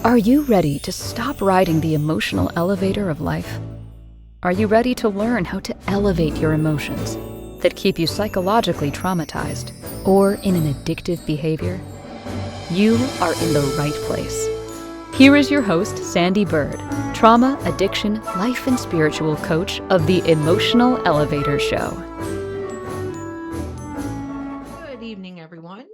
Are you ready to stop riding the emotional elevator of life? Are you ready to learn how to elevate your emotions that keep you psychologically traumatized or in an addictive behavior? You are in the right place. Here is your host, Sandee Byrd, trauma, addiction, life, and spiritual coach of the Emotional Elevator Show. Good evening, everyone.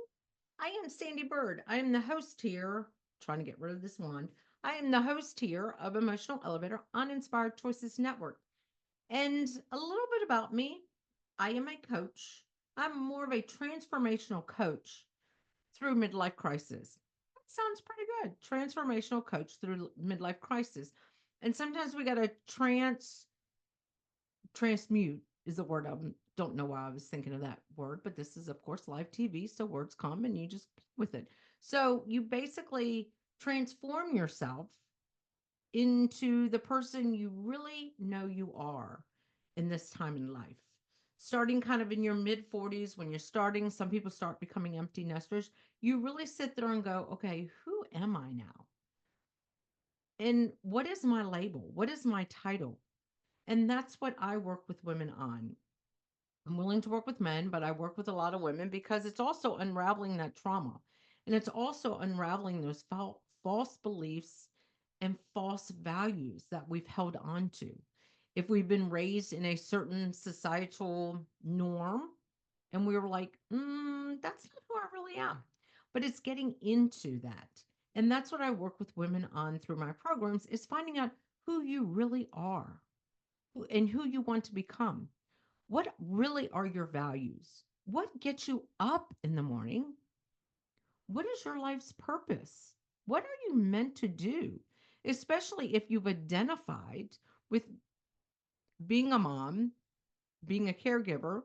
I am Sandee Byrd. I am the host here, trying to get rid of this wand. I am the host here of Emotional Elevator on Inspired Choices Network. And a little bit about me, I am a coach. I'm more of a transformational coach through midlife crisis. That sounds pretty good. Transformational coach through midlife crisis. And sometimes we got to transmute is the word. I don't know why I was thinking of that word, but this is, of course, live TV. So words come and you just play with it. So you basically transform yourself into the person you really know you are in this time in life. Starting kind of in your mid 40s, when you're starting, some people start becoming empty nesters. You really sit there and go, okay, who am I now? And what is my label? What is my title? And that's what I work with women on. I'm willing to work with men, but I work with a lot of women because it's also unraveling that trauma. And it's also unraveling those false beliefs and false values that we've held on to. If we've been raised in a certain societal norm and we were like, that's not who I really am. But it's getting into that. And that's what I work with women on through my programs is finding out who you really are and who you want to become. What really are your values? What gets you up in the morning? What is your life's purpose? What are you meant to do? Especially if you've identified with being a mom, being a caregiver,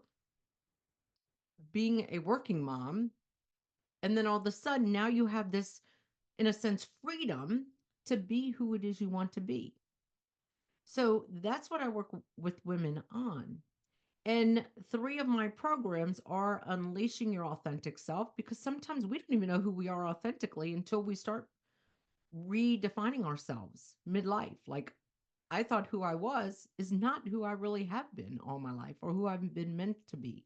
being a working mom, and then all of a sudden now you have this, in a sense, freedom to be who it is you want to be. So that's what I work with women on. And three of my programs are unleashing your authentic self because sometimes we don't even know who we are authentically until we start redefining ourselves midlife. Like, I thought who I was is not who I really have been all my life or who I've been meant to be.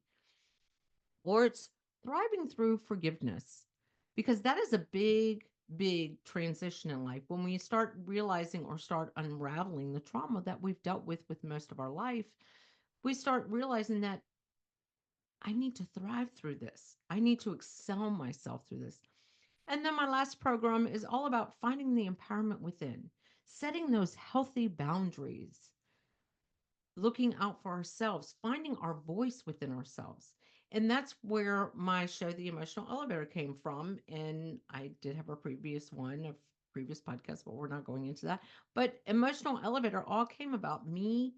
Or it's thriving through forgiveness because that is a big, big transition in life when we start realizing or start unraveling the trauma that we've dealt with most of our life. We start realizing that I need to thrive through this. I need to excel myself through this. And then my last program is all about finding the empowerment within, setting those healthy boundaries, looking out for ourselves, finding our voice within ourselves. And that's where my show, The Emotional Elevator, came from. And I did have a previous one, a previous podcast, but we're not going into that. But Emotional Elevator all came about me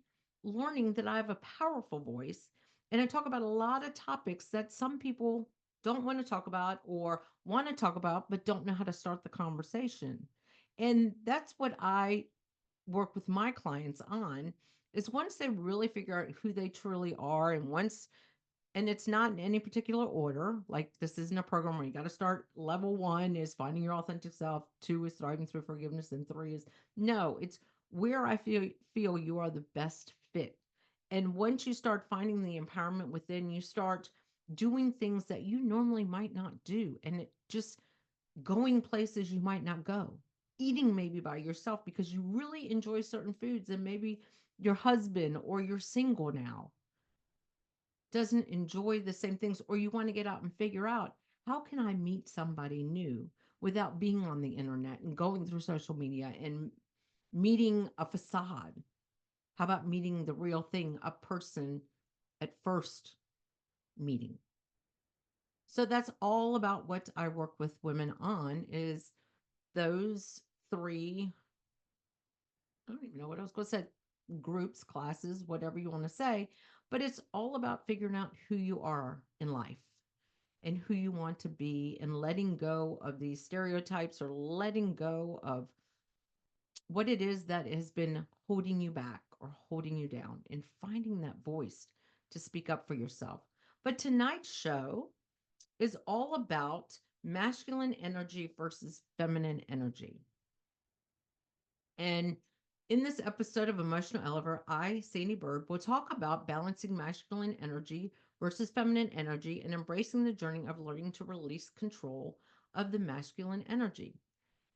learning that I have a powerful voice. And I talk about a lot of topics that some people don't want to talk about or want to talk about, but don't know how to start the conversation. And that's what I work with my clients on is once they really figure out who they truly are and it's not in any particular order, like this isn't a program where you got to start level 1 is finding your authentic self, 2 is thriving through forgiveness, and 3 is no, it's where I feel you are the best fit. And once you start finding the empowerment within, you start doing things that you normally might not do, and it just going places you might not go, eating maybe by yourself because you really enjoy certain foods, and maybe your husband or you're single now doesn't enjoy the same things, or you want to get out and figure out how can I meet somebody new without being on the internet and going through social media and meeting a facade. How about meeting the real thing, a person at first meeting? So that's all about what I work with women on is those three. I don't even know what I was going to say, groups, classes, whatever you want to say, but it's all about figuring out who you are in life and who you want to be and letting go of these stereotypes or letting go of what it is that has been holding you back or holding you down and finding that voice to speak up for yourself. But tonight's show is all about masculine energy versus feminine energy. And in this episode of Emotional Elevator, I, Sandee Byrd, will talk about balancing masculine energy versus feminine energy and embracing the journey of learning to release control of the masculine energy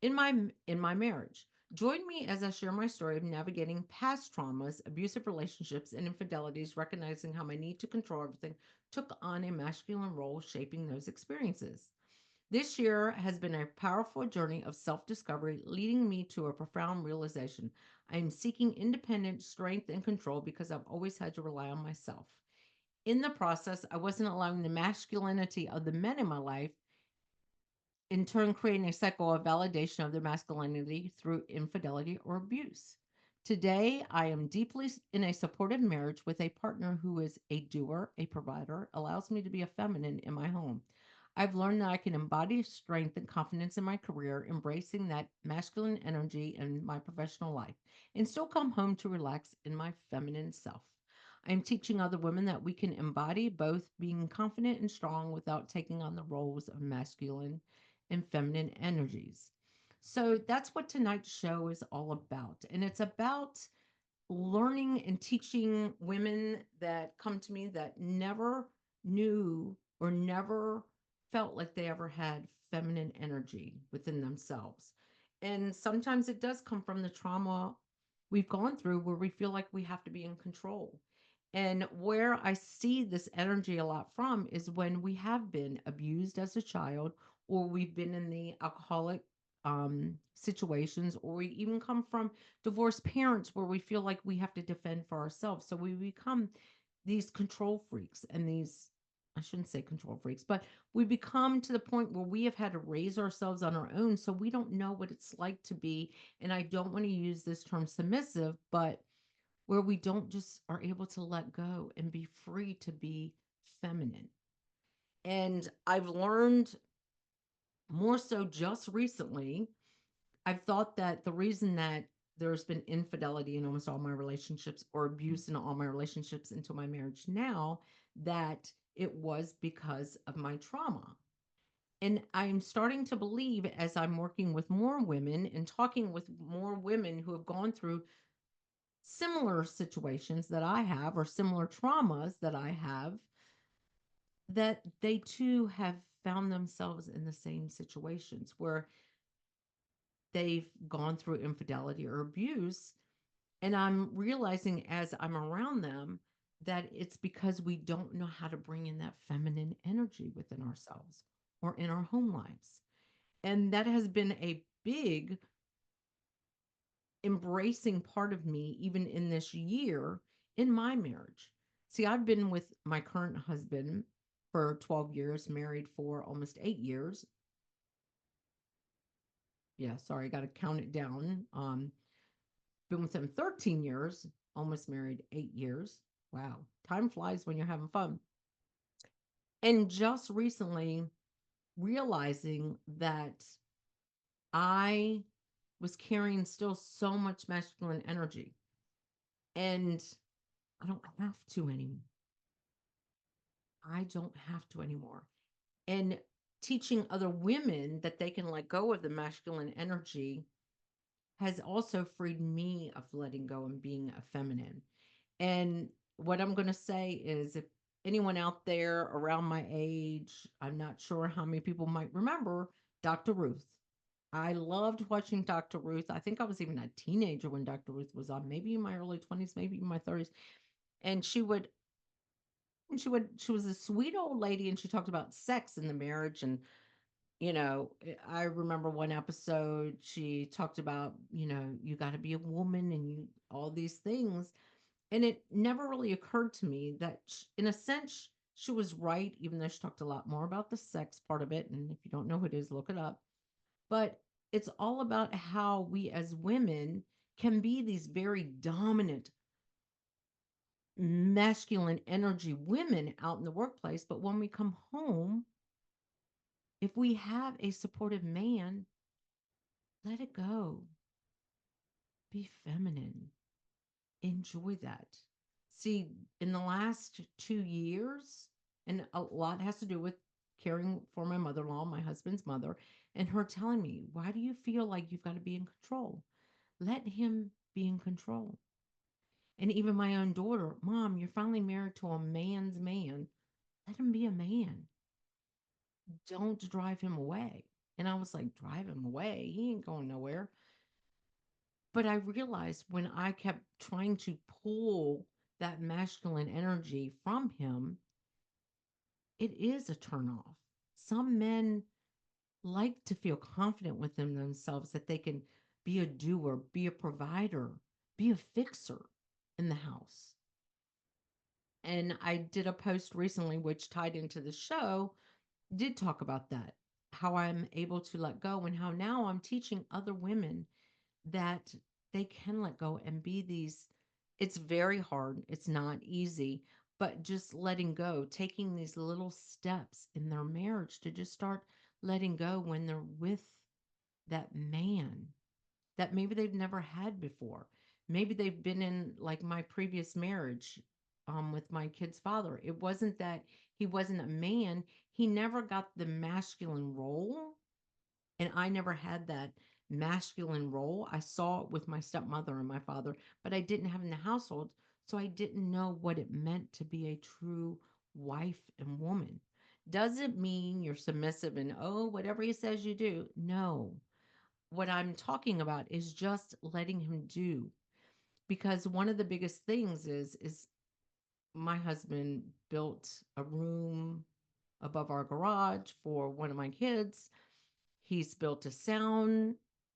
in my marriage. Join me as I share my story of navigating past traumas, abusive relationships, and infidelities, recognizing how my need to control everything took on a masculine role shaping those experiences. This year has been a powerful journey of self discovery, leading me to a profound realization. I am seeking independent strength and control because I've always had to rely on myself. In the process, I wasn't allowing the masculinity of the men in my life, in turn creating a cycle of validation of their masculinity through infidelity or abuse. Today, I am deeply in a supportive marriage with a partner who is a doer, a provider, allows me to be a feminine in my home. I've learned that I can embody strength and confidence in my career, embracing that masculine energy in my professional life, and still come home to relax in my feminine self. I am teaching other women that we can embody both being confident and strong without taking on the roles of masculine and feminine energies. So that's what tonight's show is all about. And it's about learning and teaching women that come to me that never knew or never felt like they ever had feminine energy within themselves. And sometimes it does come from the trauma we've gone through where we feel like we have to be in control. And where I see this energy a lot from is when we have been abused as a child, or we've been in the alcoholic situations, or we even come from divorced parents where we feel like we have to defend for ourselves. So we become these control freaks and these, I shouldn't say control freaks, but we become to the point where we have had to raise ourselves on our own. So we don't know what it's like to be, and I don't want to use this term submissive, but where we don't just are able to let go and be free to be feminine. And I've learned more so just recently. I've thought that the reason that there's been infidelity in almost all my relationships or abuse in all my relationships into my marriage now, that it was because of my trauma. And I'm starting to believe as I'm working with more women and talking with more women who have gone through similar situations that I have or similar traumas that I have, that they too have found themselves in the same situations where they've gone through infidelity or abuse. And I'm realizing as I'm around them that it's because we don't know how to bring in that feminine energy within ourselves or in our home lives. And that has been a big embracing part of me, even in this year in my marriage. See, I've been with my current husband for 12 years, married for almost 8 years. Yeah, sorry, I got to count it down. Been with him 13 years, almost married 8 years. Wow, time flies when you're having fun. And just recently realizing that I was carrying still so much masculine energy, and I don't have to anymore. I don't have to anymore. And teaching other women that they can let go of the masculine energy has also freed me of letting go and being a feminine. And what I'm going to say is, if anyone out there around my age, I'm not sure how many people might remember Dr. Ruth. I loved watching Dr. Ruth. I think I was even a teenager when Dr. Ruth was on, maybe in my early 20s, maybe in my 30s. And she was a sweet old lady, and she talked about sex in the marriage. And I remember one episode she talked about, you got to be a woman and you all these things. And it never really occurred to me that in a sense she was right, even though she talked a lot more about the sex part of it. And if you don't know who it is, look it up. But it's all about how we as women can be these very dominant masculine energy women out in the workplace. But when we come home, if we have a supportive man, let it go. Be feminine. Enjoy that. See, in the last 2 years, and a lot has to do with caring for my mother in law, my husband's mother, and her telling me, why do you feel like you've got to be in control? Let him be in control. And even my own daughter, Mom, you're finally married to a man's man. Let him be a man. Don't drive him away. And I was like, drive him away? He ain't going nowhere. But I realized when I kept trying to pull that masculine energy from him, it is a turnoff. Some men like to feel confident within themselves that they can be a doer, be a provider, be a fixer in the house. And I did a post recently which tied into the show, did talk about that, how I'm able to let go and how now I'm teaching other women that they can let go and be these. It's very hard, it's not easy, but just letting go, taking these little steps in their marriage to just start letting go when they're with that man that maybe they've never had before. Maybe they've been in like my previous marriage with my kid's father. It wasn't that he wasn't a man, he never got the masculine role. And I never had that masculine role. I saw it with my stepmother and my father, but I didn't have it in the household. So I didn't know what it meant to be a true wife and woman. Doesn't mean you're submissive and, oh, whatever he says you do. No, what I'm talking about is just letting him do. Because one of the biggest things is my husband built a room above our garage for one of my kids. He's built a sound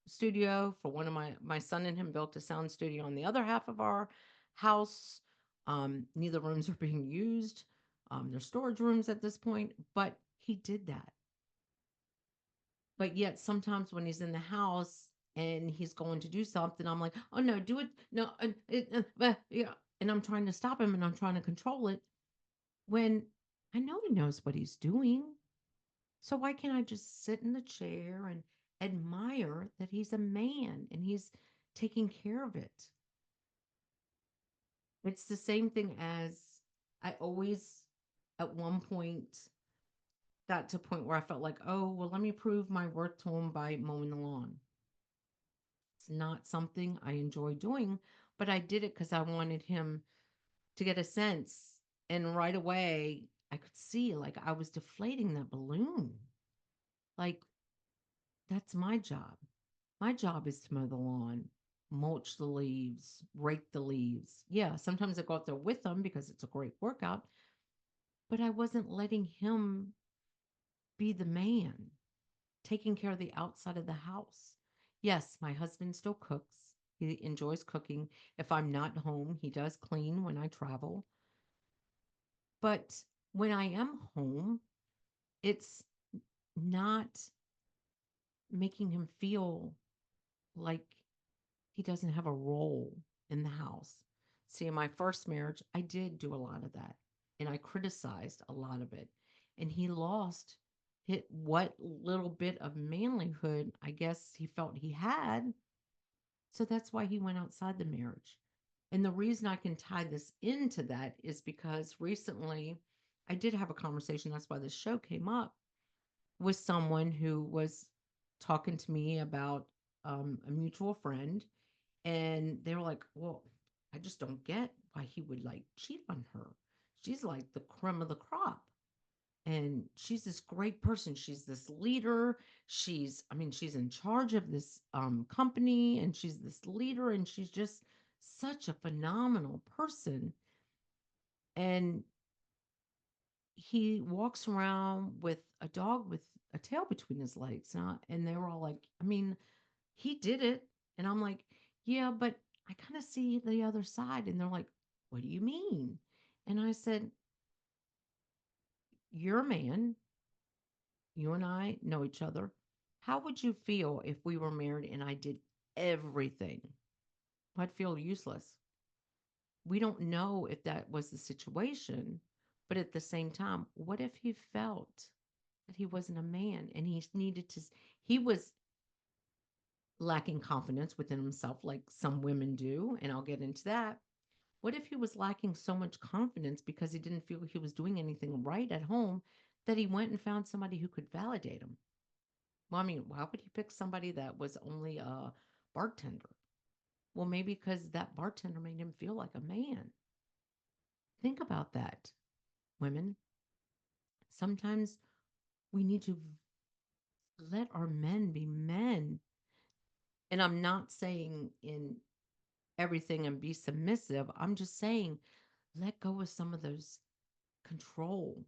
studio for one of my son and him built a sound studio on the other half of our house. Neither rooms are being used. They're storage rooms at this point, but he did that. But yet sometimes when he's in the house and he's going to do something, I'm like, oh no, do it. No, yeah. And I'm trying to stop him and I'm trying to control it when I know he knows what he's doing. So why can't I just sit in the chair and admire that he's a man and he's taking care of it? It's the same thing as I always, at one point, got to a point where I felt like, oh, well, let me prove my worth to him by mowing the lawn. It's not something I enjoy doing, but I did it because I wanted him to get a sense. And right away, I could see like I was deflating that balloon. Like, that's my job. My job is to mow the lawn, mulch the leaves, rake the leaves. Yeah, sometimes I go out there with them because it's a great workout, but I wasn't letting him be the man, taking care of the outside of the house. Yes, my husband still cooks. He enjoys cooking. If I'm not home, he does clean when I travel. But when I am home, it's not making him feel like he doesn't have a role in the house. See, in my first marriage, I did do a lot of that and I criticized a lot of it. And he lost what little bit of manlyhood I guess he felt he had. So that's why he went outside the marriage. And the reason I can tie this into that is because recently I did have a conversation. That's why this show came up with someone who was talking to me about a mutual friend and they were like, well, I just don't get why he would like cheat on her. She's like the creme of the crop. And she's this great person. She's this leader. I mean, she's in charge of this company and she's this leader and she's just such a phenomenal person. And he walks around with a dog with a tail between his legs. And they were all like, I mean, he did it. And I'm like, yeah, but I kind of see the other side. And they're like, what do you mean? And I said, you're a man. You and I know each other. How would you feel if we were married and I did everything? I'd feel useless. We don't know if that was the situation. But at the same time, what if he felt that he wasn't a man and he was lacking confidence within himself, like some women do, and I'll get into that. What if he was lacking so much confidence because he didn't feel he was doing anything right at home that he went and found somebody who could validate him? Well, I mean, why would he pick somebody that was only a bartender? Well, maybe because that bartender made him feel like a man. Think about that, women. Sometimes we need to let our men be men. And I'm not saying in everything and be submissive. I'm just saying let go of some of those control.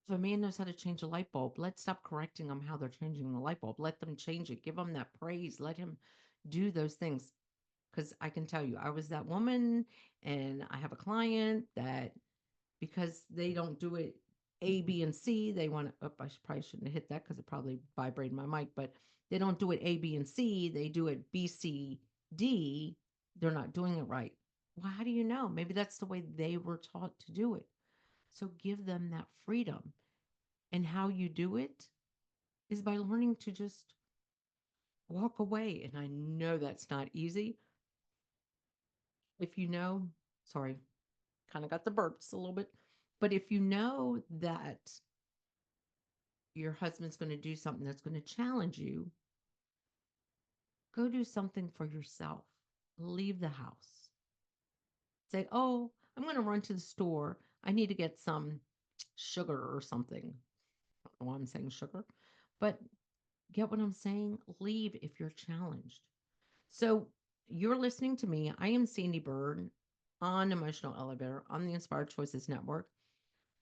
If a man knows how to change a light bulb, let's stop correcting them how they're changing the light bulb. Let them change it. Give them that praise. Let him do those things. Because I can tell you, I was that woman, and I have a client that because they don't do it A, B, and C, they want to. Oh, probably shouldn't have hit that because it probably vibrated my mic, but they don't do it A, B, and C. They do it B, C, D. They're not doing it right. Well, how do you know? Maybe that's the way they were taught to do it. So give them that freedom. And how you do it is by learning to just walk away. And I know that's not easy. If you know, sorry, kind of got the burps a little bit, but if you know that your husband's going to do something that's going to challenge you, go do something for yourself. Leave the house. Say, oh, I'm going to run to the store. I need to get some sugar or something. I don't know why I'm saying sugar, but get what I'm saying? Leave if you're challenged. So you're listening to me. I am Sandee Byrd on Emotional Elevator on the Inspired Choices Network.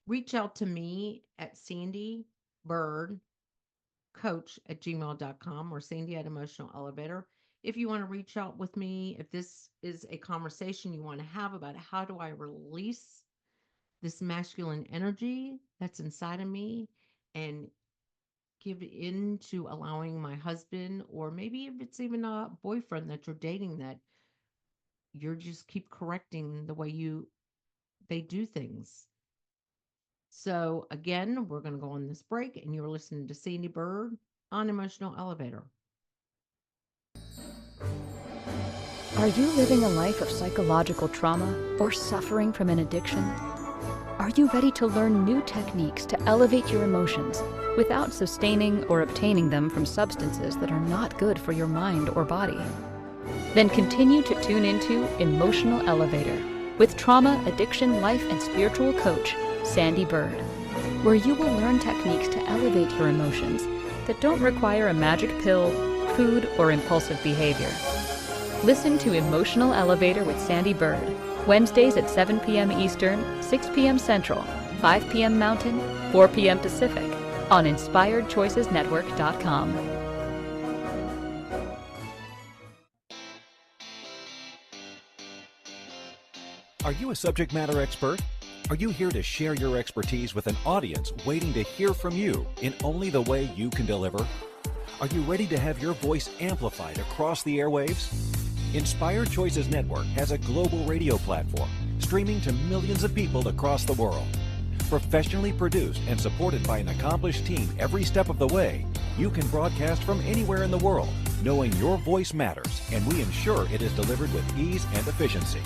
Reach out to me at Sandee Byrd coach@gmail.com or Sandy at Emotional Elevator. If you want to reach out with me, if this is a conversation you want to have about how do I release this masculine energy that's inside of me and give in to allowing my husband, or maybe if it's even a boyfriend that you're dating that you're just keep correcting the way they do things. So again, we're going to go on this break and you're listening to Sandee Byrd on Emotional Elevator. Are you living a life of psychological trauma or suffering from an addiction? Are you ready to learn new techniques to elevate your emotions without sustaining or obtaining them from substances that are not good for your mind or body? Then continue to tune into Emotional Elevator with trauma, addiction, life, and spiritual coach, Sandee Byrd, where you will learn techniques to elevate your emotions that don't require a magic pill, food, or impulsive behavior. Listen to Emotional Elevator with Sandee Byrd, Wednesdays at 7 p.m. Eastern, 6 p.m. Central, 5 p.m. Mountain, 4 p.m. Pacific, on InspiredChoicesNetwork.com. Are you a subject matter expert? Are you here to share your expertise with an audience waiting to hear from you in only the way you can deliver? Are you ready to have your voice amplified across the airwaves? Inspired Choices Network has a global radio platform streaming to millions of people across the world. Professionally produced and supported by an accomplished team every step of the way, you can broadcast from anywhere in the world, knowing your voice matters, and we ensure it is delivered with ease and efficiency.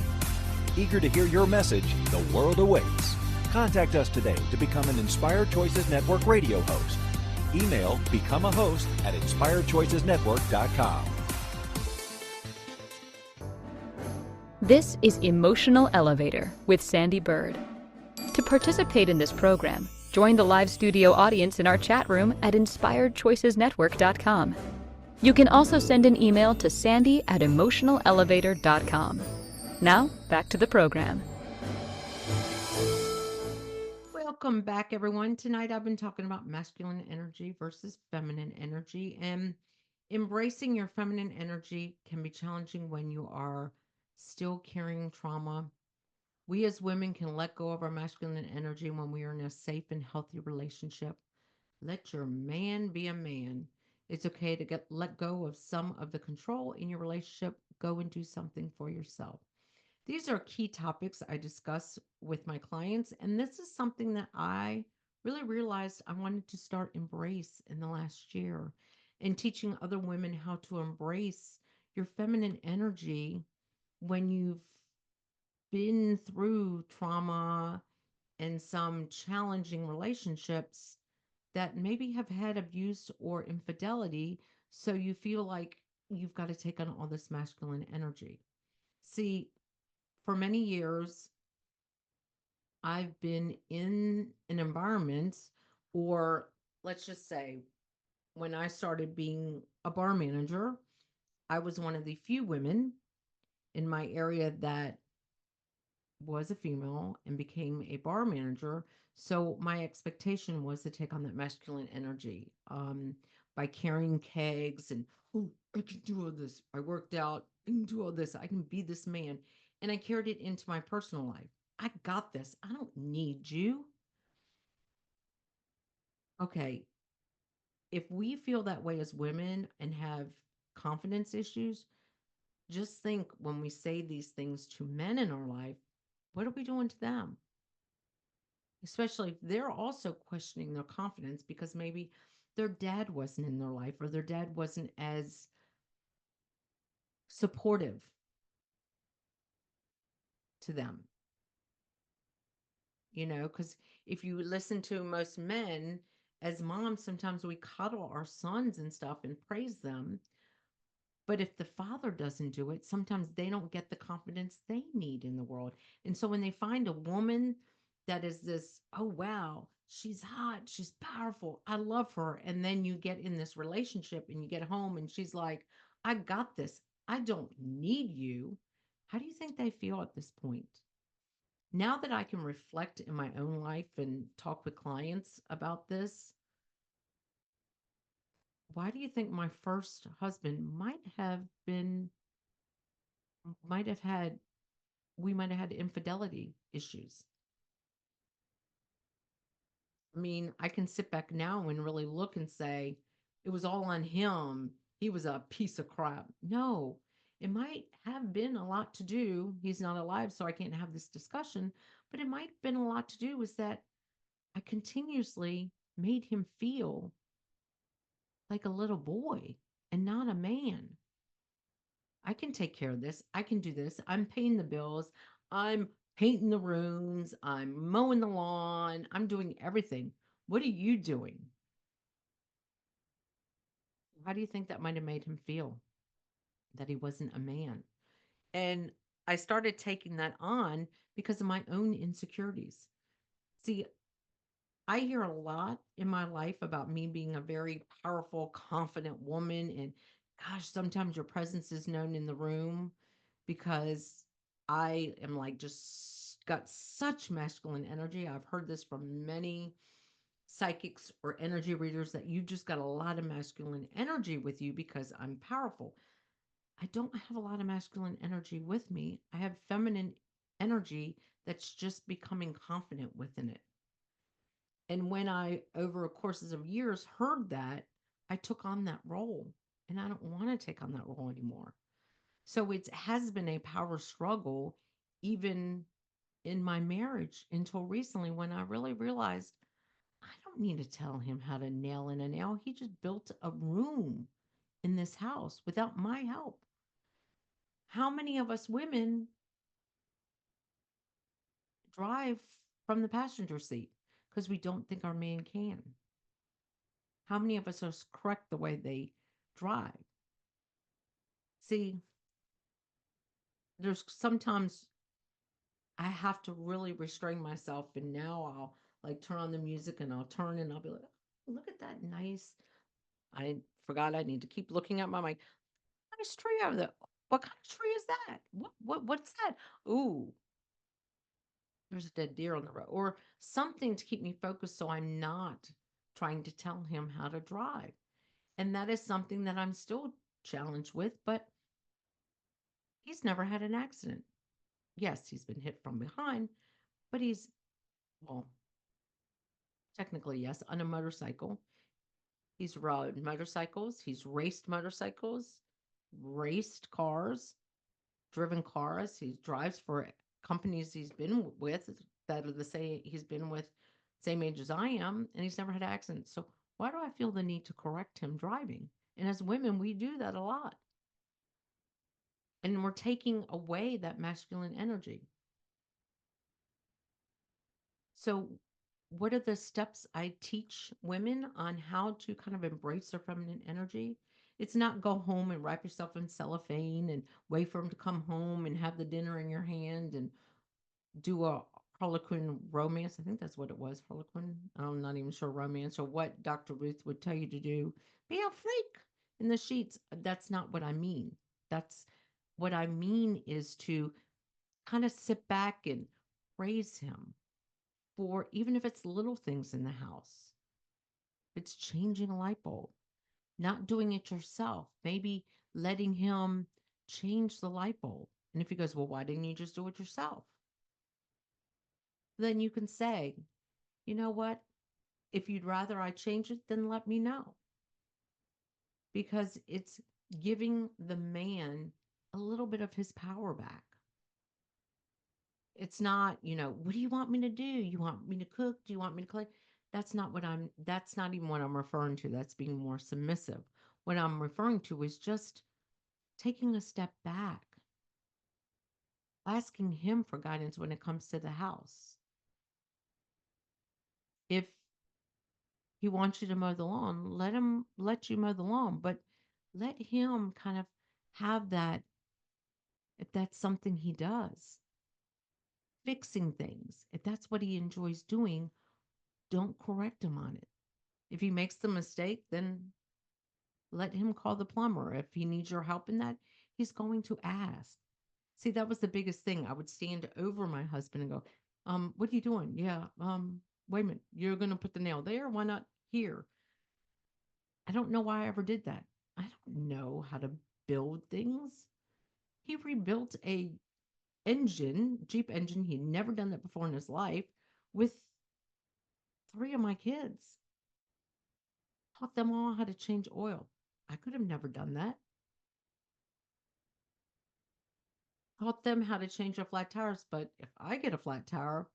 Eager to hear your message, the world awaits. Contact us today to become an Inspired Choices Network radio host. Email become a host at inspiredchoicesnetwork.com. This is Emotional Elevator with Sandee Byrd. To participate in this program, join the live studio audience in our chat room at inspiredchoicesnetwork.com. You can also send an email to sandy@emotionalelevator.com. Now, back to the program. Welcome back, everyone. Tonight I've been talking about masculine energy versus feminine energy, and embracing your feminine energy can be challenging when you are still carrying trauma. We as women can let go of our masculine energy when we are in a safe and healthy relationship. Let your man be a man. It's okay to let go of some of the control in your relationship. Go and do something for yourself. These are key topics I discuss with my clients, and this is something that I really realized I wanted to start embrace in the last year, and teaching other women how to embrace your feminine energy when you've been through trauma and some challenging relationships that maybe have had abuse or infidelity. So you feel like you've got to take on all this masculine energy. See, for many years, I've been in an environment, or let's just say, when I started being a bar manager, I was one of the few women in my area that was a female and became a bar manager. So my expectation was to take on that masculine energy by carrying kegs and, oh, I can do all this. I worked out. I can do all this. I can be this man. And I carried it into my personal life. I got this. I don't need you. Okay. If we feel that way as women and have confidence issues, just think when we say these things to men in our life, what are we doing to them? Especially if they're also questioning their confidence because maybe their dad wasn't in their life or their dad wasn't as supportive to them, because if you listen to most men, as moms, sometimes we coddle our sons and stuff and praise them. But if the father doesn't do it, sometimes they don't get the confidence they need in the world. And so when they find a woman that is this, oh, wow, she's hot, she's powerful, I love her. And then you get in this relationship and you get home and she's like, I got this. I don't need you. How do you think they feel at this point? Now that I can reflect in my own life and talk with clients about this, why do you think my first husband might have had we might have had infidelity issues? I mean, I can sit back now and really look and say it was all on him. He was a piece of crap. No, it might have been a lot to do. He's not alive, so I can't have this discussion, but it might have been a lot to do was that I continuously made him feel like a little boy and not a man. I can take care of this. I can do this. I'm paying the bills. I'm painting the rooms. I'm mowing the lawn. I'm doing everything. What are you doing? How do you think that might have made him feel that he wasn't a man? And I started taking that on because of my own insecurities. See, I hear a lot in my life about me being a very powerful, confident woman. And gosh, sometimes your presence is known in the room because I am like just got such masculine energy. I've heard this from many psychics or energy readers that you just got a lot of masculine energy with you because I'm powerful. I don't have a lot of masculine energy with me. I have feminine energy that's just becoming confident within it. And when I, over courses of years, heard that, I took on that role. And I don't want to take on that role anymore. So it has been a power struggle, even in my marriage, until recently when I really realized I don't need to tell him how to nail in a nail. He just built a room in this house without my help. How many of us women drive from the passenger seat because we don't think our man can? How many of us are correct the way they drive? See, there's sometimes I have to really restrain myself, and now I'll like turn on the music and I'll turn and I'll be like, "Oh, look at that nice." I forgot I need to keep looking at my mic. Nice tree over there. What kind of tree is that? What's that? Ooh, there's a dead deer on the road, or something to keep me focused so I'm not trying to tell him how to drive. And that is something that I'm still challenged with, but he's never had an accident. Yes, he's been hit from behind, but well, technically, yes, on a motorcycle. He's rode motorcycles, he's raced motorcycles, raced cars, driven cars. He drives for companies he's been with that are the same he's been with same age as I am, and he's never had accidents. So why do I feel the need to correct him driving? And as women, we do that a lot. And we're taking away that masculine energy. So, what are the steps I teach women on how to kind of embrace their feminine energy? It's not go home and wrap yourself in cellophane and wait for him to come home and have the dinner in your hand and do a Harlequin romance. I think that's what it was, Harlequin. I'm not even sure romance or what Dr. Ruth would tell you to do. Be a freak in the sheets. That's not what I mean. That's what I mean is to kind of sit back and praise him for even if it's little things in the house. It's changing a light bulb, not doing it yourself, maybe letting him change the light bulb. And if he goes, well, why didn't you just do it yourself? Then you can say, you know what? If you'd rather I change it, then let me know. Because it's giving the man a little bit of his power back. It's not, what do you want me to do? You want me to cook? Do you want me to clean? That's not even what I'm referring to. That's being more submissive. What I'm referring to is just taking a step back, asking him for guidance when it comes to the house. If he wants you to mow the lawn, let him let you mow the lawn, but let him kind of have that if that's something he does. Fixing things. If that's what he enjoys doing, don't correct him on it. If he makes the mistake, then let him call the plumber. If he needs your help in that, he's going to ask. See, that was the biggest thing. I would stand over my husband and go, what are you doing? Yeah, wait a minute. You're gonna put the nail there? Why not here? I don't know why I ever did that. I don't know how to build things. He rebuilt a engine, Jeep engine. He'd never done that before in his life with three of my kids. Taught them all how to change oil. I could have never done that. Taught them how to change their flat tires. But if I get a flat tire,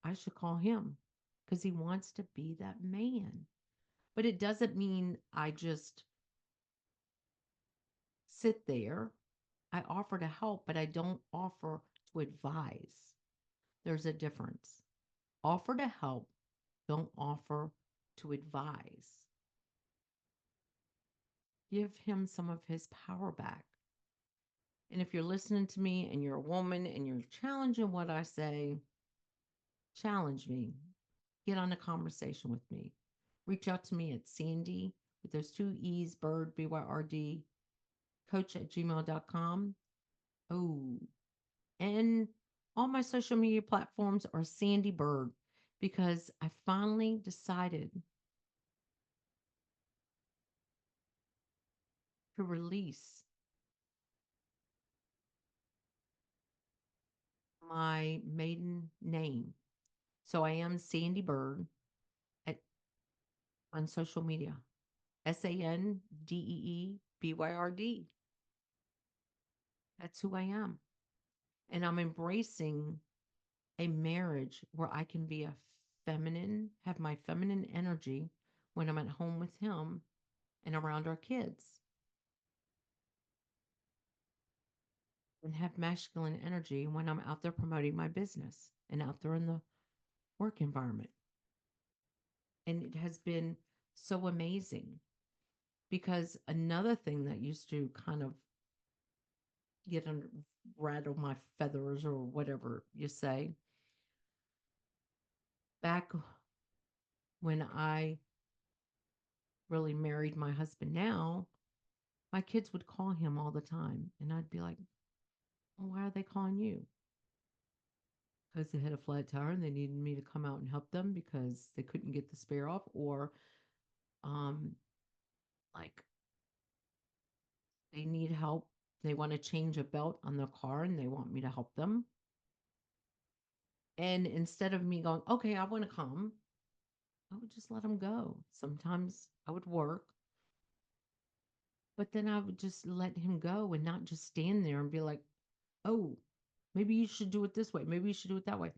I should call him because he wants to be that man. But it doesn't mean I just sit there. I offer to help, but I don't offer to advise. There's a difference. Offer to help, don't offer to advise. Give him some of his power back. And if you're listening to me and you're a woman and you're challenging what I say, challenge me. Get on a conversation with me. Reach out to me at Sandee with those two E's, Byrd, BYRD, coach@gmail.com. Oh, and all my social media platforms are Sandee Byrd because I finally decided to release my maiden name. So I am Sandee Byrd at, on social media. SANDEEBYRD. That's who I am. And I'm embracing a marriage where I can be a feminine, have my feminine energy when I'm at home with him and around our kids, and have masculine energy when I'm out there promoting my business and out there in the work environment. And it has been so amazing because another thing that used to kind of get under, rattle my feathers or whatever you say, back when I really married my husband now, my kids would call him all the time. And I'd be like, well, why are they calling you? Because they had a flat tire and they needed me to come out and help them because they couldn't get the spare off, or um, like they need help. They want to change a belt on their car and they want me to help them. And instead of me going, okay, I want to come, I would just let them go. Sometimes I would work, but then I would just let him go and not just stand there and be like, oh, maybe you should do it this way. Maybe you should do it that way.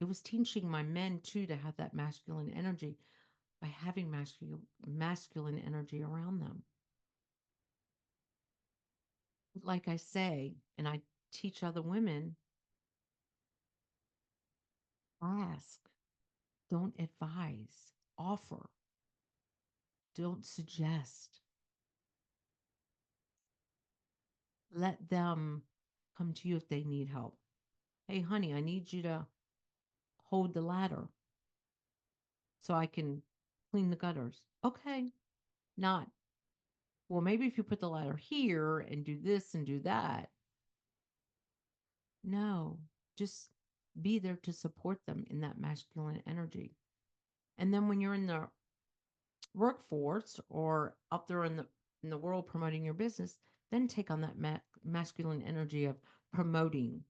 It was teaching my men too to have that masculine energy by having masculine energy around them. Like I say, and I teach other women, ask, don't advise, offer. Don't suggest. Let them come to you if they need help. Hey, honey, I need you to hold the ladder so I can clean the gutters. Okay. Not, well, maybe if you put the ladder here and do this and do that. No, just be there to support them in that masculine energy. And then when you're in the workforce or out there in the world promoting your business, then take on that masculine energy of promoting,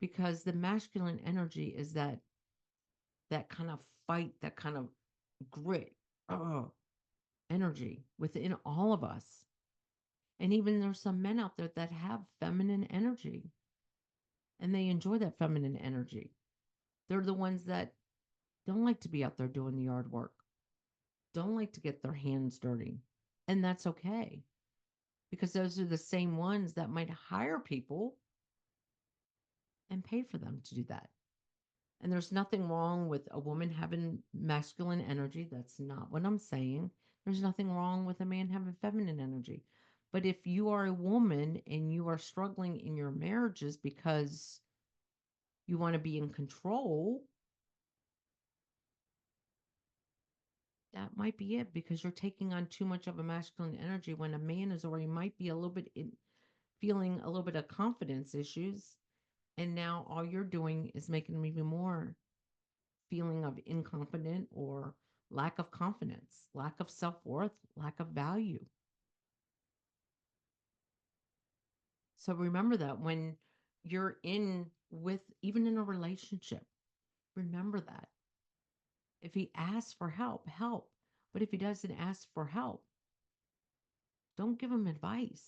because the masculine energy is that kind of fight, that kind of grit, energy within all of us. And even there's some men out there that have feminine energy and they enjoy that feminine energy. They're the ones that don't like to be out there doing the yard work, don't like to get their hands dirty. And that's okay, because those are the same ones that might hire people and pay for them to do that. And there's nothing wrong with a woman having masculine energy. That's not what I'm saying. There's nothing wrong with a man having feminine energy. But if you are a woman and you are struggling in your marriages because you want to be in control, that might be it, because you're taking on too much of a masculine energy when a man is already might be a little bit feeling a little bit of confidence issues. And now all you're doing is making them even more feeling of incompetent or lack of confidence, lack of self-worth, lack of value. So remember that when you're even in a relationship, remember that. If he asks for help, help. But if he doesn't ask for help, don't give him advice,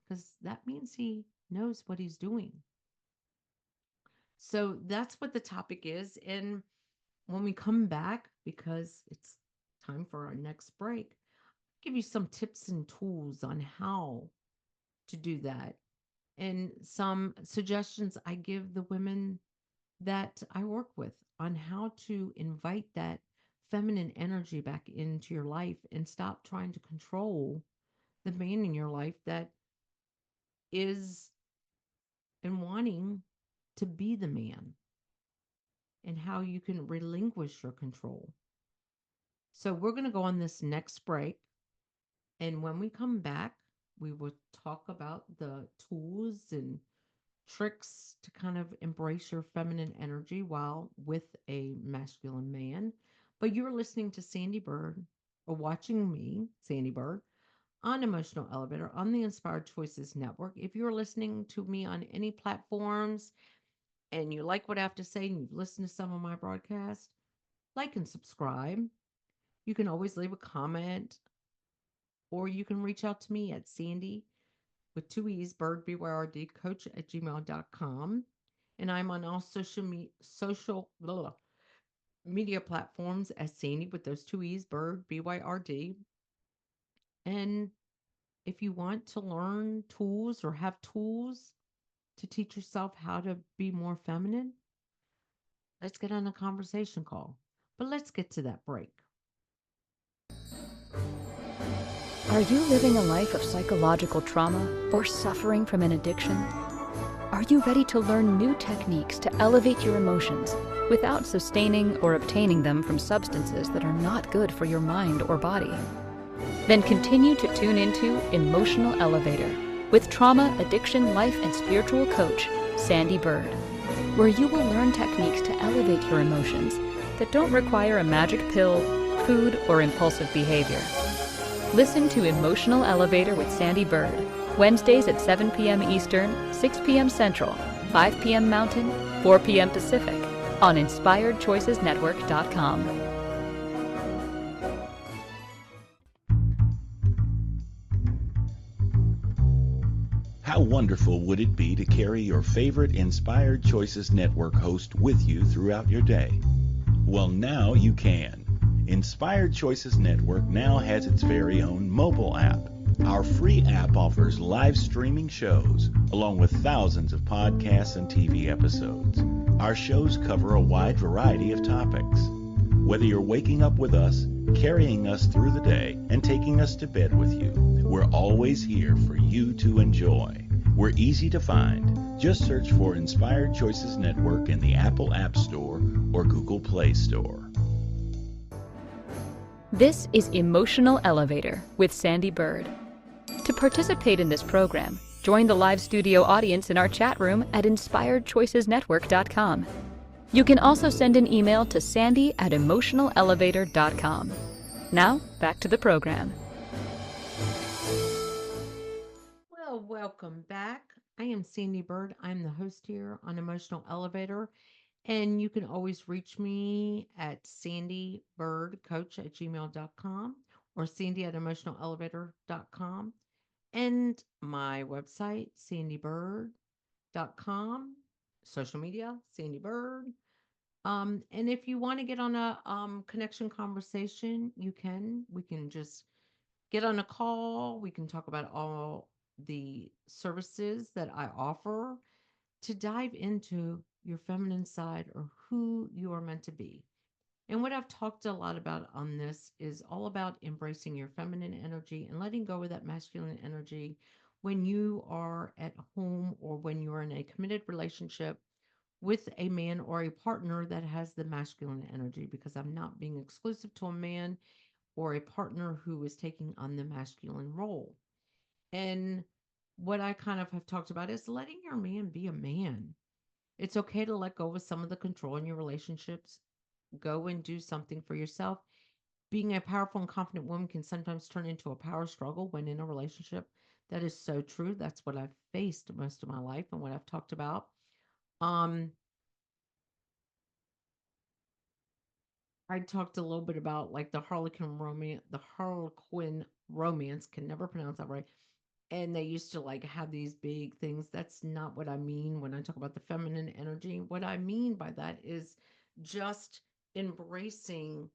because that means he knows what he's doing. So that's what the topic is. And when we come back, because it's time for our next break, I'll give you some tips and tools on how to do that, and some suggestions I give the women that I work with on how to invite that feminine energy back into your life and stop trying to control the man in your life that is and wanting to be the man, and how you can relinquish your control. So we're going to go on this next break. And when we come back, we will talk about the tools and tricks to kind of embrace your feminine energy while with a masculine man. But you're listening to Sandee Byrd, or watching me, Sandee Byrd, on Emotional Elevator on the Inspired Choices Network. If you're listening to me on any platforms and you like what I have to say and you've listened to some of my broadcasts, like and subscribe. You can always leave a comment, or you can reach out to me at Sandee with 2 E's, Byrd, BYRD, coach at gmail.com. And I'm on all social media platforms as Sandee with those 2 E's, Byrd, BYRD. And if you want to learn tools or have tools to teach yourself how to be more feminine, let's get on a conversation call. But let's get to that break. Are you living a life of psychological trauma or suffering from an addiction? Are you ready to learn new techniques to elevate your emotions without sustaining or obtaining them from substances that are not good for your mind or body? Then continue to tune into Emotional Elevator with trauma, addiction, life, and spiritual coach, Sandee Byrd, where you will learn techniques to elevate your emotions that don't require a magic pill, food, or impulsive behavior. Listen to Emotional Elevator with Sandee Byrd, Wednesdays at 7 p.m. Eastern, 6 p.m. Central, 5 p.m. Mountain, 4 p.m. Pacific, on InspiredChoicesNetwork.com. How wonderful would it be to carry your favorite Inspired Choices Network host with you throughout your day? Well, now you can. Inspired Choices Network now has its very own mobile app. Our free app offers live streaming shows, along with thousands of podcasts and TV episodes. Our shows cover a wide variety of topics. Whether you're waking up with us, carrying us through the day and taking us to bed with you. We're always here for you to enjoy. We're easy to find. Just search for Inspired Choices Network in the Apple App Store or Google Play Store. This is Emotional Elevator with Sandee Byrd. To participate in this program, join the live studio audience in our chat room at inspiredchoicesnetwork.com. You can also send an email to sandy@emotionalelevator.com. Now, back to the program. Well, welcome back. I am Sandee Byrd. I'm the host here on Emotional Elevator. And you can always reach me at sandeebirdcoach@gmail.com or sandy@emotionalelevator.com. And my website, sandeebird.com. Social media, Sandee Byrd. And if you want to get on a connection conversation, you can. We can just get on a call. We can talk about all the services that I offer to dive into your feminine side or who you are meant to be. And what I've talked a lot about on this is all about embracing your feminine energy and letting go of that masculine energy when you are at home or when you're in a committed relationship with a man or a partner that has the masculine energy, because I'm not being exclusive to a man or a partner who is taking on the masculine role. And what I kind of have talked about is letting your man be a man. It's okay to let go of some of the control in your relationships. Go and do something for yourself. Being a powerful and confident woman can sometimes turn into a power struggle when in a relationship. That is so true. That's what I've faced most of my life and what I've talked about. Um, I talked a little bit about like the Harlequin romance, can never pronounce that right. And they used to like have these big things. That's not what I mean when I talk about the feminine energy. What I mean by that is just embracing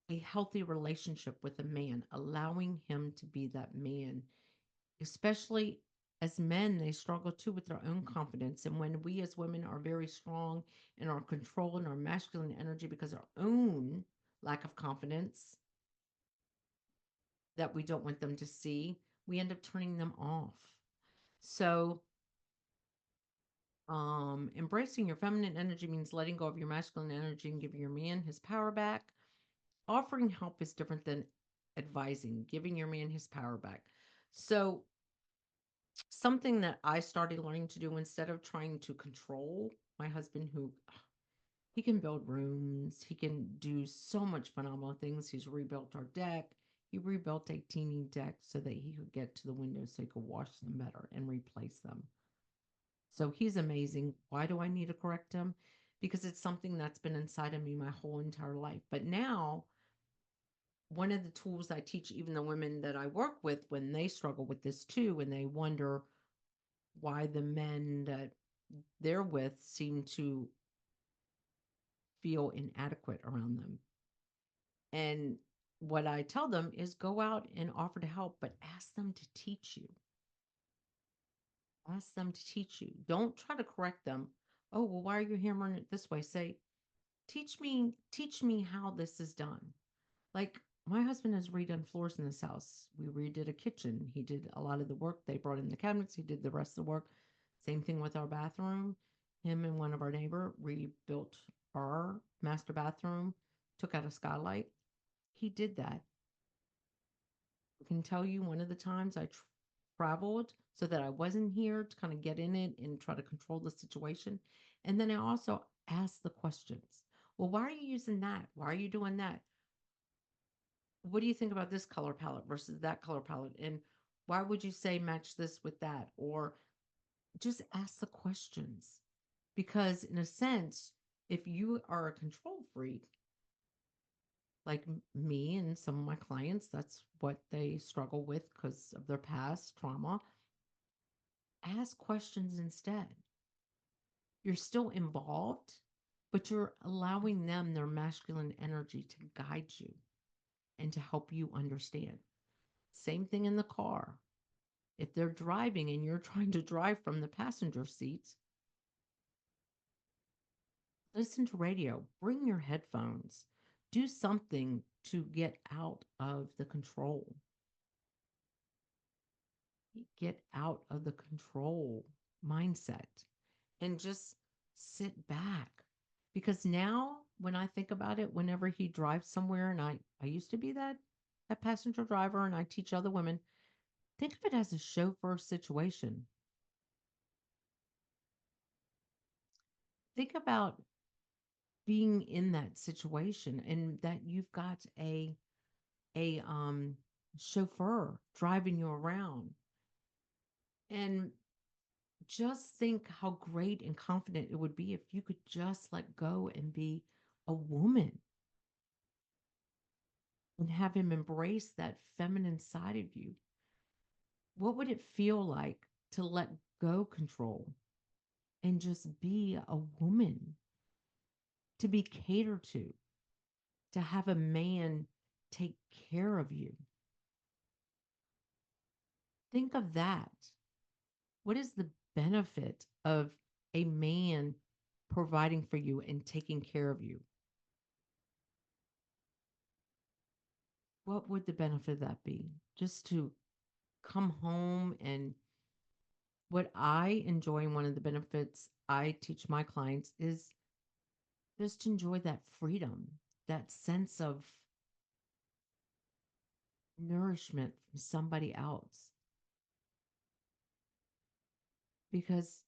a healthy relationship with a man, allowing him to be that man. Especially as men, they struggle too with their own confidence. And when we as women are very strong in our control and our masculine energy because our own lack of confidence that we don't want them to see, we end up turning them off. So, embracing your feminine energy means letting go of your masculine energy and giving your man his power back. Offering help is different than advising, giving your man his power back. So, something that I started learning to do instead of trying to control my husband, who he can build rooms, he can do so much phenomenal things. He's rebuilt our deck. He rebuilt a teeny deck so that he could get to the windows so he could wash them better and replace them. So he's amazing. Why do I need to correct him? Because it's something that's been inside of me my whole entire life. But now, one of the tools I teach even the women that I work with when they struggle with this too, and they wonder why the men that they're with seem to feel inadequate around them. And what I tell them is go out and offer to help, but ask them to teach you. Ask them to teach you. Don't try to correct them. Oh, well, why are you hammering it this way? Say, teach me how this is done. Like my husband has redone floors in this house. We redid a kitchen. He did a lot of the work. They brought in the cabinets. He did the rest of the work. Same thing with our bathroom. Him and one of our neighbor rebuilt our master bathroom, took out a skylight. He did that. I can tell you one of the times I traveled so that I wasn't here to kind of get in it and try to control the situation. And then I also asked the questions. Well, why are you using that? Why are you doing that? What do you think about this color palette versus that color palette? And why would you say match this with that? Or just ask the questions. Because, in a sense, if you are a control freak, like me and some of my clients, that's what they struggle with because of their past trauma, ask questions instead. You're still involved, but you're allowing them their masculine energy to guide you and to help you understand. Same thing in the car. If they're driving and you're trying to drive from the passenger seats, listen to radio, bring your headphones, do something to get out of the control. Get out of the control mindset and just sit back. Because now when I think about it, whenever he drives somewhere, and I used to be that passenger driver and I teach other women, think of it as a chauffeur situation. Think about being in that situation and that you've got a chauffeur driving you around. And just think how great and confident it would be if you could just let go and be a woman and have him embrace that feminine side of you. What would it feel like to let go control and just be a woman, to be catered to have a man take care of you? Think of that. What is the benefit of a man providing for you and taking care of you? What would the benefit of that be? Just to come home, and what I enjoy, and one of the benefits I teach my clients is just to enjoy that freedom, that sense of nourishment from somebody else. Because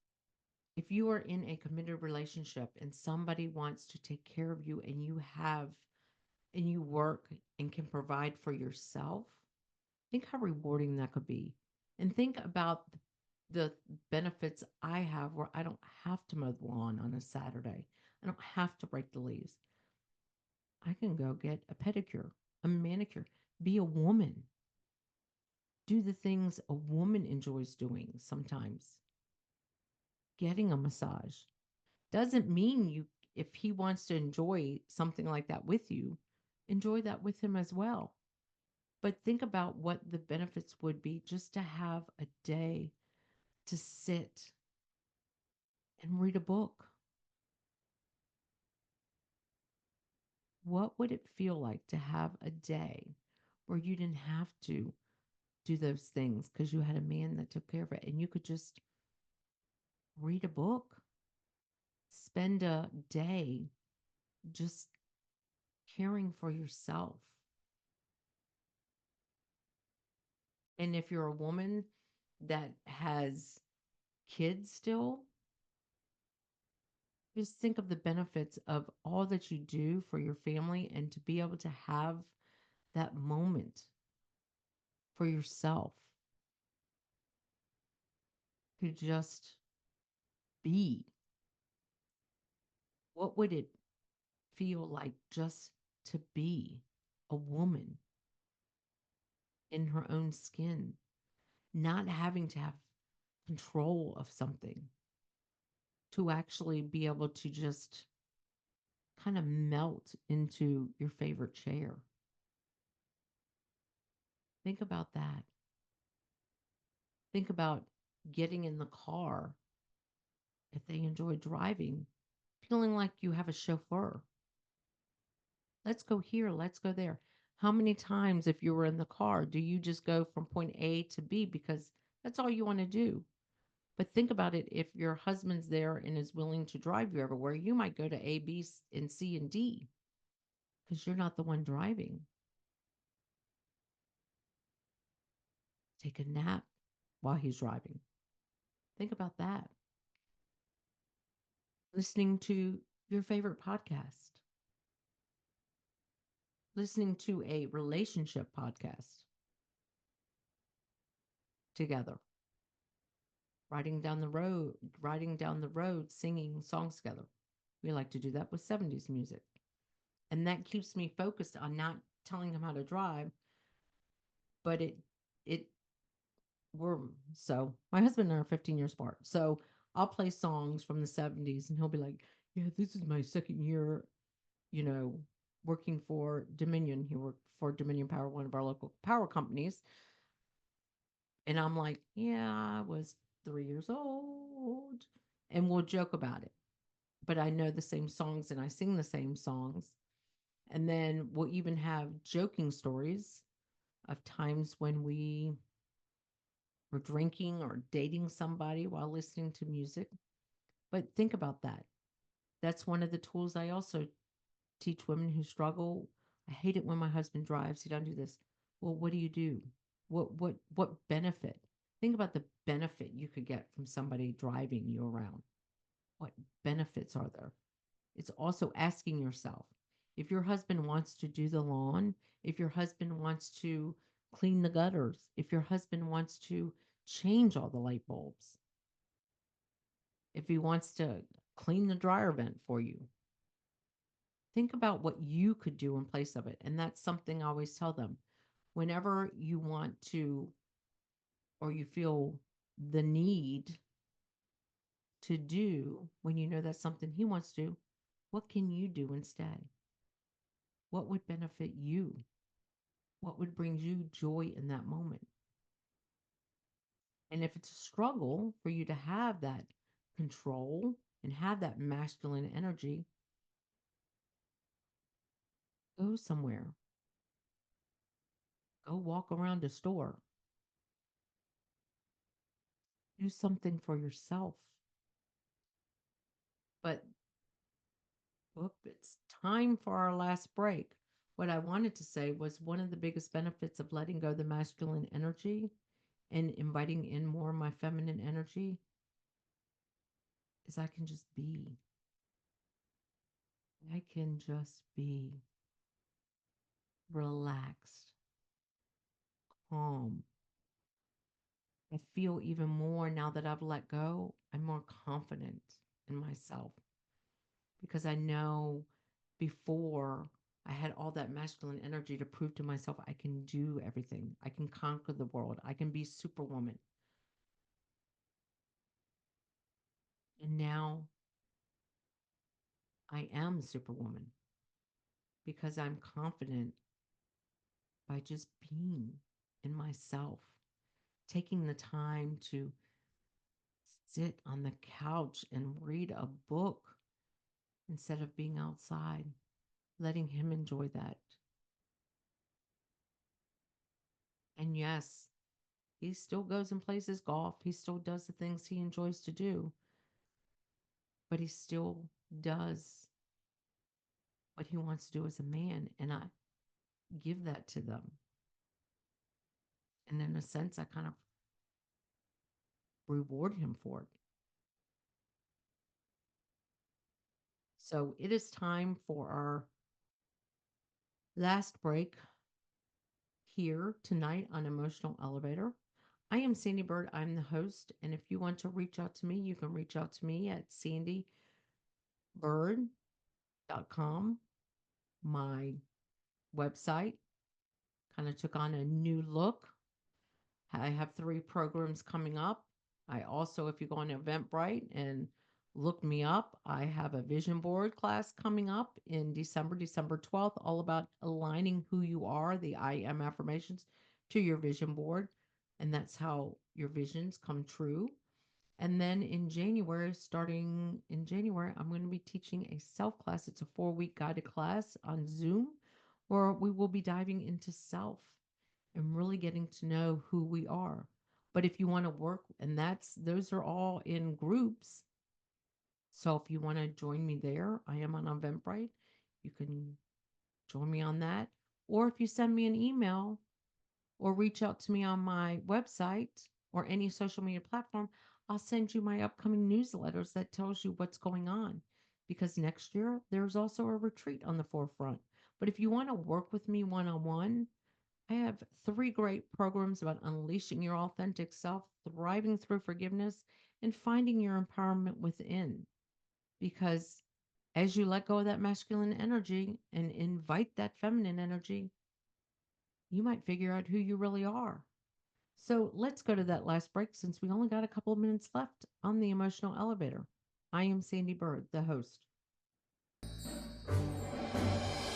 if you are in a committed relationship and somebody wants to take care of you, and you work and can provide for yourself, think how rewarding that could be. And think about the benefits I have where I don't have to mow the lawn on a Saturday. I don't have to break the leaves. I can go get a pedicure, a manicure, be a woman, do the things a woman enjoys doing sometimes. Getting a massage doesn't mean you, if he wants to enjoy something like that with you, enjoy that with him as well. But think about what the benefits would be just to have a day to sit and read a book. What would it feel like to have a day where you didn't have to do those things because you had a man that took care of it, and you could just read a book, spend a day just caring for yourself? And if you're a woman that has kids still, just think of the benefits of all that you do for your family, and to be able to have that moment for yourself to just be. What would it feel like just to be a woman in her own skin, not having to have control of something, to actually be able to just kind of melt into your favorite chair? Think about that. Think about getting in the car, if they enjoy driving, feeling like you have a chauffeur. Let's go here, let's go there. How many times, if you were in the car, do you just go from point A to B because that's all you want to do? But think about it, if your husband's there and is willing to drive you everywhere, you might go to A, B, and C, and D because you're not the one driving. Take a nap while he's driving. Think about that. Listening to your favorite podcast, listening to a relationship podcast together, riding down the road, singing songs together. We like to do that with 70s music. And that keeps me focused on not telling him how to drive, but it, we're, so my husband and I are 15 years apart. So I'll play songs from the 70s and he'll be like, yeah, this is my second year, you know, working for Dominion. He worked for Dominion Power, one of our local power companies. And I'm like, yeah, I was 3 years old. And we'll joke about it. But I know the same songs and I sing the same songs. And then we'll even have joking stories of times when we were drinking or dating somebody while listening to music. But think about that. That's one of the tools I also teach women who struggle. I hate it when my husband drives. He doesn't do this. Well, what do you do? What benefit? Think about the benefit you could get from somebody driving you around. What benefits are there? It's also asking yourself, if your husband wants to do the lawn, if your husband wants to clean the gutters, if your husband wants to change all the light bulbs, if he wants to clean the dryer vent for you, think about what you could do in place of it. And that's something I always tell them. Whenever you want to, or you feel the need to do, when you know that's something he wants to do, what can you do instead? What would benefit you? What would bring you joy in that moment? And if it's a struggle for you to have that control and have that masculine energy, go somewhere. Go walk around a store. Do something for yourself. But it's time for our last break. What I wanted to say was one of the biggest benefits of letting go the masculine energy and inviting in more of my feminine energy is I can just be. I can just be relaxed, calm. I feel even more now that I've let go. I'm more confident in myself because I know before I had all that masculine energy to prove to myself I can do everything. I can conquer the world. I can be superwoman. And now I am superwoman because I'm confident by just being in myself, taking the time to sit on the couch and read a book instead of being outside, letting him enjoy that. And yes, he still goes and plays his golf. He still does the things he enjoys to do, but he still does what he wants to do as a man. And I give that to them. And in a sense, I kind of reward him for it. So it is time for our last break here tonight on Emotional Elevator. I am Sandee Byrd. I'm the host. And if you want to reach out to me, you can reach out to me at sandeebyrd.com. My website kind of took on a new look. I have 3 programs coming up. I also, if you go on Eventbrite and look me up, I have a vision board class coming up in December 12th, all about aligning who you are, the I am affirmations, to your vision board. And that's how your visions come true. And then starting in January, I'm going to be teaching a self class. It's a 4-week guided class on Zoom where we will be diving into self and really getting to know who we are. But if you want to work, and those are all in groups. So if you want to join me there, I am on Eventbrite. You can join me on that. Or if you send me an email or reach out to me on my website or any social media platform, I'll send you my upcoming newsletters that tells you what's going on. Because next year, there's also a retreat on the forefront. But if you want to work with me one-on-one, I have 3 great programs about unleashing your authentic self, thriving through forgiveness, and finding your empowerment within. Because as you let go of that masculine energy and invite that feminine energy, you might figure out who you really are. So let's go to that last break since we only got a couple of minutes left on the Emotional Elevator. I am Sandee Byrd, the host.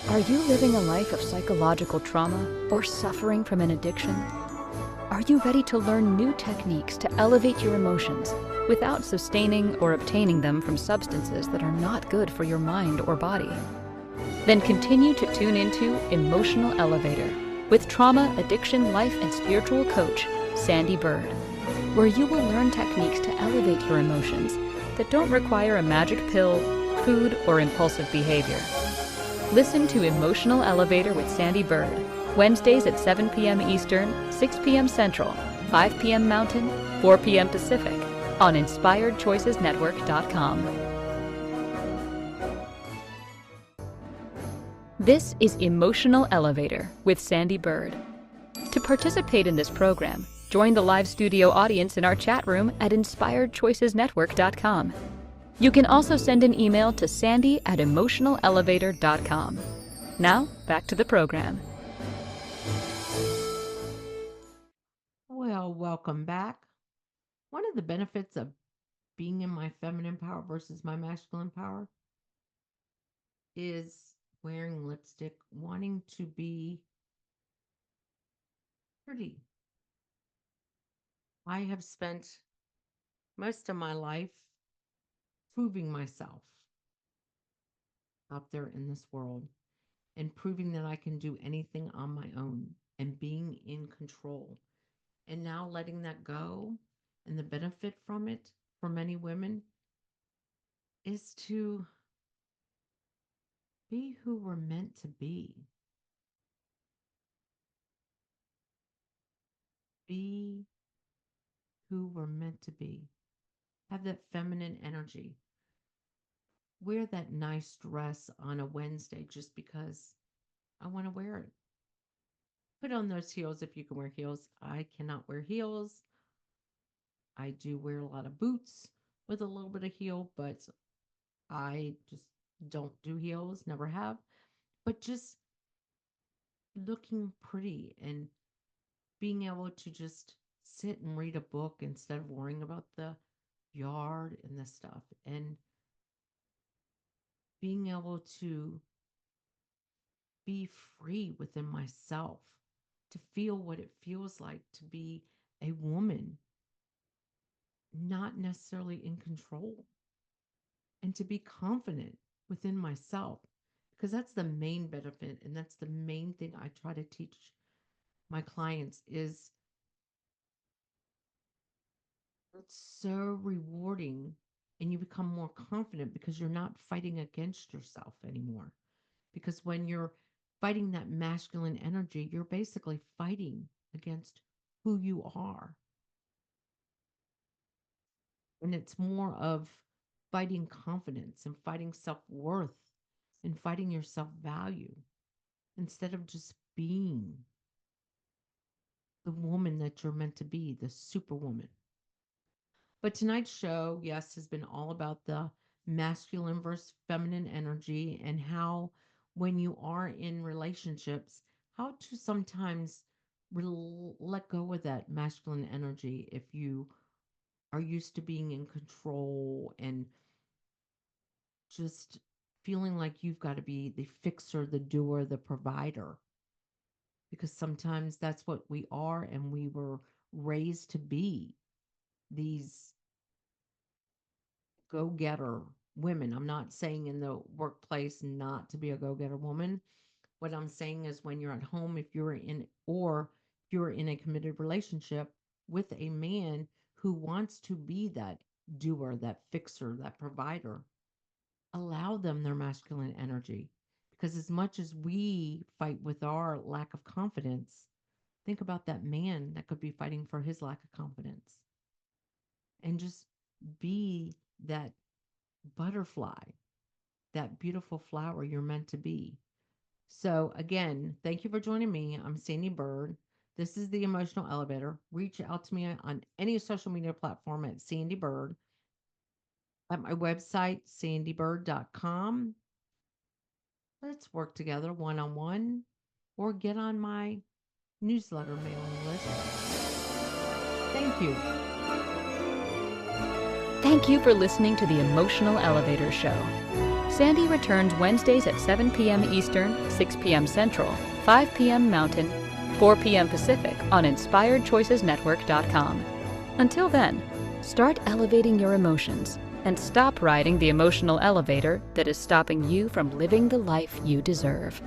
Are you living a life of psychological trauma or suffering from an addiction? Are you ready to learn new techniques to elevate your emotions without sustaining or obtaining them from substances that are not good for your mind or body? Then continue to tune into Emotional Elevator with trauma, addiction, life, and spiritual coach, Sandee Byrd, where you will learn techniques to elevate your emotions that don't require a magic pill, food, or impulsive behavior. Listen to Emotional Elevator with Sandee Byrd, Wednesdays at 7 p.m. Eastern, 6 p.m. Central, 5 p.m. Mountain, 4 p.m. Pacific, on InspiredChoicesNetwork.com. This is Emotional Elevator with Sandee Byrd. To participate in this program, join the live studio audience in our chat room at InspiredChoicesNetwork.com. You can also send an email to sandy@emotionalelevator.com. Now, back to the program. Well, welcome back. One of the benefits of being in my feminine power versus my masculine power is wearing lipstick, wanting to be pretty. I have spent most of my life proving myself out there in this world and proving that I can do anything on my own and being in control. And now letting that go, and the benefit from it for many women is to be who we're meant to be. Be who we're meant to be. Have that feminine energy. Wear that nice dress on a Wednesday just because I want to wear it. Put on those heels if you can wear heels. I cannot wear heels. I do wear a lot of boots with a little bit of heel, but I just don't do heels, never have. But just looking pretty and being able to just sit and read a book instead of worrying about the yard and the stuff, and being able to be free within myself, to feel what it feels like to be a woman, not necessarily in control, and to be confident within myself, because that's the main benefit, and that's the main thing I try to teach my clients is it's so rewarding, and you become more confident because you're not fighting against yourself anymore. Because when you're fighting that masculine energy, you're basically fighting against who you are. And it's more of fighting confidence and fighting self-worth and fighting your self-value instead of just being the woman that you're meant to be, the superwoman. But tonight's show, yes, has been all about the masculine versus feminine energy and how, when you are in relationships, how to sometimes let go of that masculine energy if you are used to being in control and just feeling like you've got to be the fixer, the doer, the provider. Because sometimes that's what we are, and we were raised to be these go-getter women. I'm not saying in the workplace not to be a go-getter woman. What I'm saying is when you're at home, if you're in a committed relationship with a man who wants to be that doer, that fixer, that provider, allow them their masculine energy. Because as much as we fight with our lack of confidence, think about that man that could be fighting for his lack of confidence. And just be that butterfly, that beautiful flower you're meant to be. So again, thank you for joining me. I'm Sandee Byrd. This is the Emotional Elevator. Reach out to me on any social media platform at Sandee Byrd. At my website, sandeebyrd.com. Let's work together one-on-one, or get on my newsletter mailing list. Thank you. Thank you for listening to the Emotional Elevator Show. Sandee returns Wednesdays at 7 p.m. Eastern, 6 p.m. Central, 5 p.m. Mountain, 4 p.m. Pacific on InspiredChoicesNetwork.com. Until then, start elevating your emotions and stop riding the emotional elevator that is stopping you from living the life you deserve.